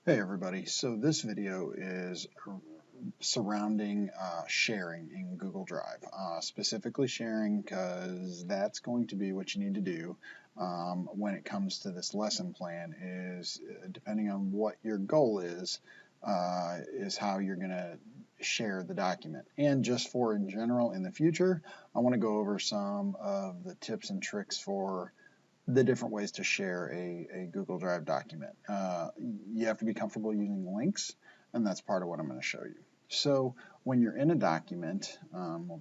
Hey everybody, so this video is surrounding sharing in Google Drive, specifically sharing because that's going to be what you need to do when it comes to this lesson plan is depending on what your goal is how you're going to share the document. And just for in general in the future, I want to go over some of the tips and tricks for the different ways to share a Google Drive document. You have to be comfortable using links, and that's part of what I'm going to show you. So when you're in a document, we'll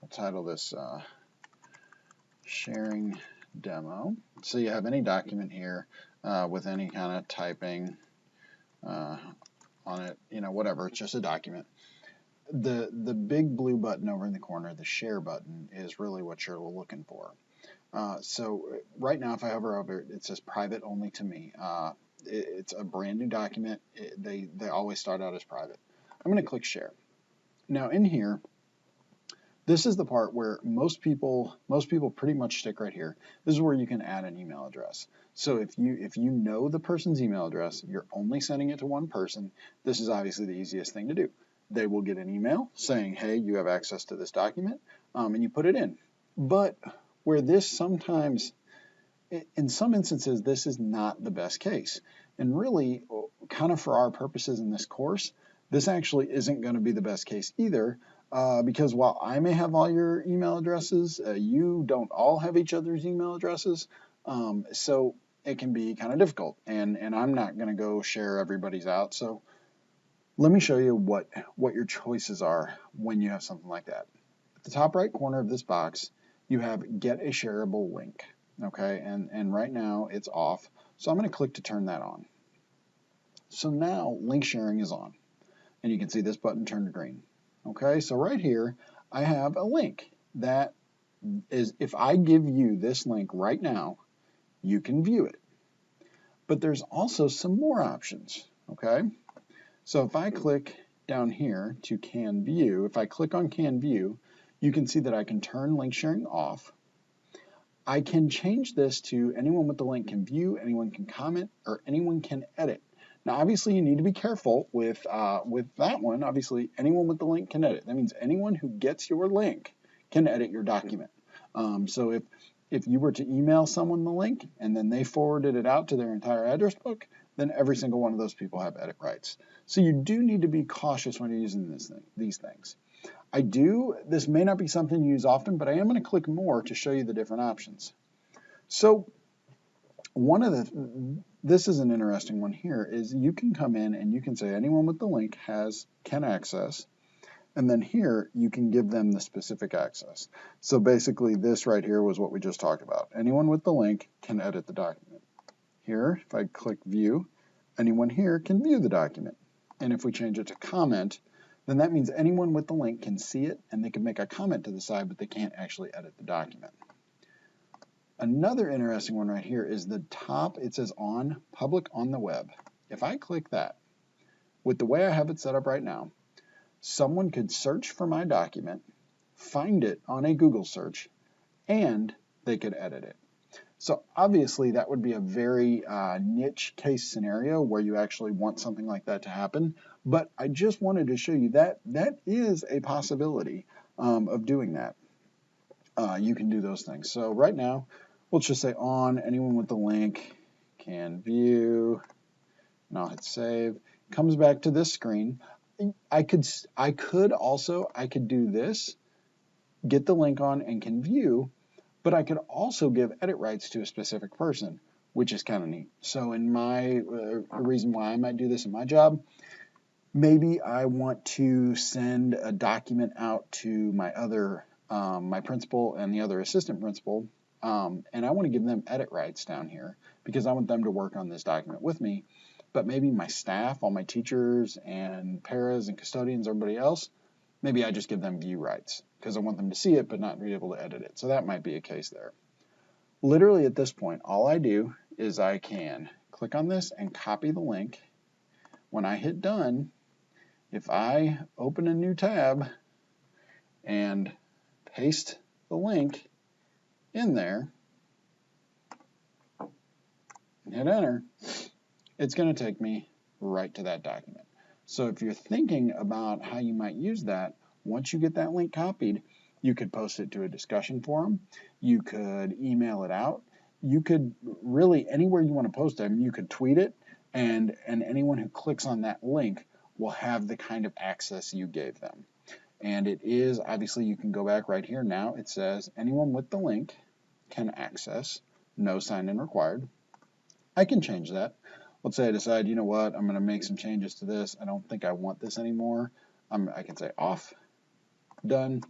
title this sharing demo. So you have any document here with any kind of typing on it, whatever, it's just a document. The big blue button over in the corner, the share button, is really what you're looking for. So right now, if I hover over it, it says private only to me. It's a brand new document. They always start out as private. I'm going to click share. Now in here, this is the part where most people pretty much stick right here. This is where you can add an email address. So if you know the person's email address, you're only sending it to one person, this is obviously the easiest thing to do. They will get an email saying, hey, you have access to this document, and you put it in. But where this sometimes, in some instances, this is not the best case. And really, kind of for our purposes in this course, this actually isn't going to be the best case either, because while I may have all your email addresses, you don't all have each other's email addresses. So it can be kind of difficult, and I'm not going to go share everybody's out. So let me show you what your choices are when you have something like that. At the top right corner of this box, you have get a shareable link. Okay, and right now it's off, so I'm going to click to turn that on. So now link sharing is on, and you can see this button turn to green. Okay, so right here I have a link that is, if I give you this link right now, you can view it. But there's also some more options. Okay, so if I click down here to Can View, if I click on Can View, you can see that I can turn link sharing off. I can change this to anyone with the link can view, anyone can comment, or anyone can edit. Now, obviously, you need to be careful with that one. Obviously, anyone with the link can edit. That means anyone who gets your link can edit your document. So if you were to email someone the link and then they forwarded it out to their entire address book, then every single one of those people have edit rights. So you do need to be cautious when you're using these things. This may not be something you use often, but I am going to click more to show you the different options. So this is an interesting one here, is you can come in and you can say anyone with the link can access, and then here you can give them the specific access. So basically this right here was what we just talked about. Anyone with the link can edit the document. Here, if I click view, anyone here can view the document. And if we change it to comment, then that means anyone with the link can see it and they can make a comment to the side, but they can't actually edit the document. Another interesting one right here is the top, it says on, public on the web. If I click that, with the way I have it set up right now, someone could search for my document, find it on a Google search, and they could edit it. So obviously that would be a very niche case scenario where you actually want something like that to happen. But I just wanted to show you that is a possibility of doing that. You can do those things. So right now, let's just say on, anyone with the link can view, and I'll hit save. Comes back to this screen. I could do this, get the link on and can view, but I could also give edit rights to a specific person, which is kind of neat. So in my reason why I might do this in my job, maybe I want to send a document out to my other my principal and the other assistant principal, and I want to give them edit rights down here because I want them to work on this document with me. But maybe my staff, all my teachers and paras and custodians, everybody else, maybe I just give them view rights because I want them to see it but not be able to edit it. So that might be a case there. Literally at this point, all I do is I can click on this and copy the link. When I hit done, if I open a new tab and paste the link in there and hit enter, it's going to take me right to that document. So if you're thinking about how you might use that, once you get that link copied, you could post it to a discussion forum, you could email it out, you could really anywhere you want to post it, you could tweet it, and anyone who clicks on that link will have the kind of access you gave them. And it is, obviously, you can go back right here now. It says anyone with the link can access, no sign-in required. I can change that. Let's say I decide, you know what, I'm going to make some changes to this. I don't think I want this anymore. I can say off, done.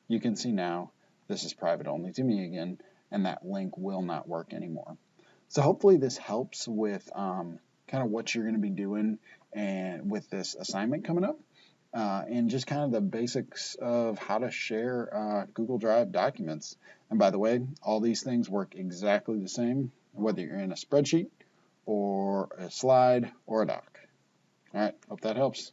You can see now this is private only to me again, and that link will not work anymore. So hopefully this helps with kind of what you're going to be doing and with this assignment coming up. And just kind of the basics of how to share Google Drive documents. And by the way, all these things work exactly the same, whether you're in a spreadsheet or a slide or a doc. All right, hope that helps.